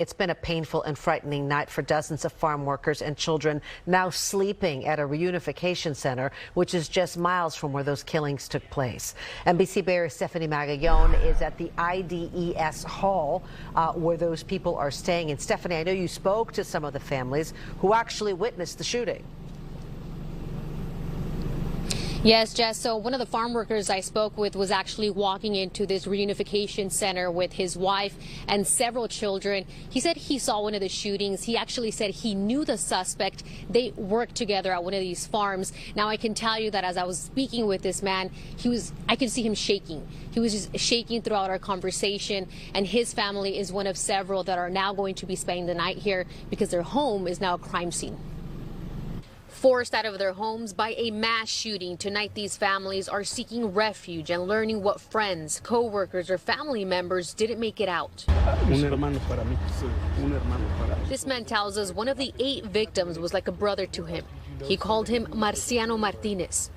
It's been a painful and frightening night for dozens of farm workers and children now sleeping at a reunification center, which is just miles from where those killings took place. NBC Bay Area's Stephanie Magallon is at the IDES hall where those people are staying. And Stephanie, I know you spoke to some of the families who actually witnessed the shooting. Yes, Jess. So one of the farm workers I spoke with was actually walking into this reunification center with his wife and several children. He said he saw one of the shootings. He actually said he knew the suspect. They worked together at one of these farms. Now, I can tell you that as I was speaking with this man, I could see him shaking. He was just shaking throughout our conversation, and his family is one of several that are now going to be spending the night here because their home is now a crime scene. Forced out of their homes by a mass shooting, tonight these families are seeking refuge and learning what friends, co-workers, or family members didn't make it out. This man tells us one of the 8 victims was like a brother to him. He called him Marciano Martinez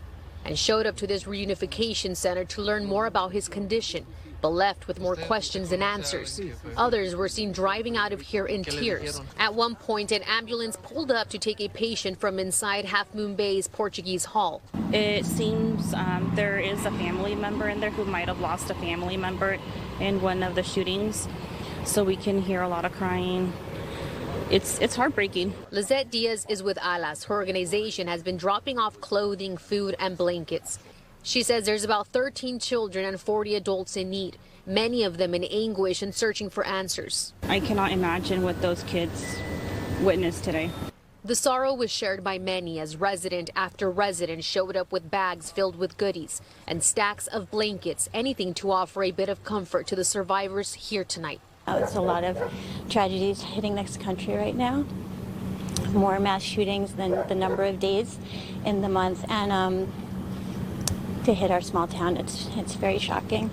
and showed up to this reunification center to learn more about his condition, but left with more questions than answers. Others were seen driving out of here in tears. At one point, an ambulance pulled up to take a patient from inside Half Moon Bay's Portuguese Hall. It seems there is a family member in there who might have lost a family member in one of the shootings, so we can hear a lot of crying. It's heartbreaking. Lizette Diaz is with Alas. Her organization has been dropping off clothing, food, and blankets. She says there's about 13 children and 40 adults in need, many of them in anguish and searching for answers. I cannot imagine what those kids witnessed today. The sorrow was shared by many as resident after resident showed up with bags filled with goodies and stacks of blankets, anything to offer a bit of comfort to the survivors here tonight. It's a lot of tragedies hitting this country right now. More mass shootings than the number of days in the month, and to hit our small town, it's very shocking.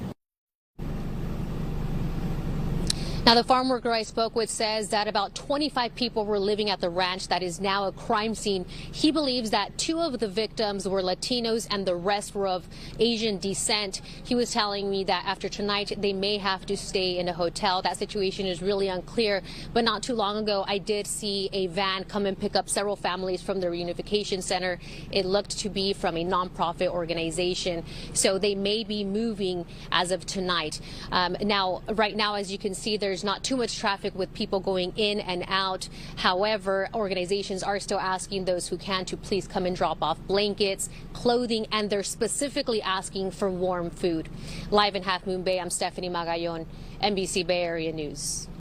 Now, the farm worker I spoke with says that about 25 people were living at the ranch that is now a crime scene. He believes that 2 of the victims were Latinos and the rest were of Asian descent. He was telling me that after tonight, they may have to stay in a hotel. That situation is really unclear. But not too long ago, I did see a van come and pick up several families from the reunification center. It looked to be from a nonprofit organization. So they may be moving as of tonight. Right now, as you can see, there's not too much traffic with people going in and out. However, organizations are still asking those who can to please come and drop off blankets, clothing, and they're specifically asking for warm food. Live in Half Moon Bay, I'm Stephanie Magallon, NBC Bay Area News.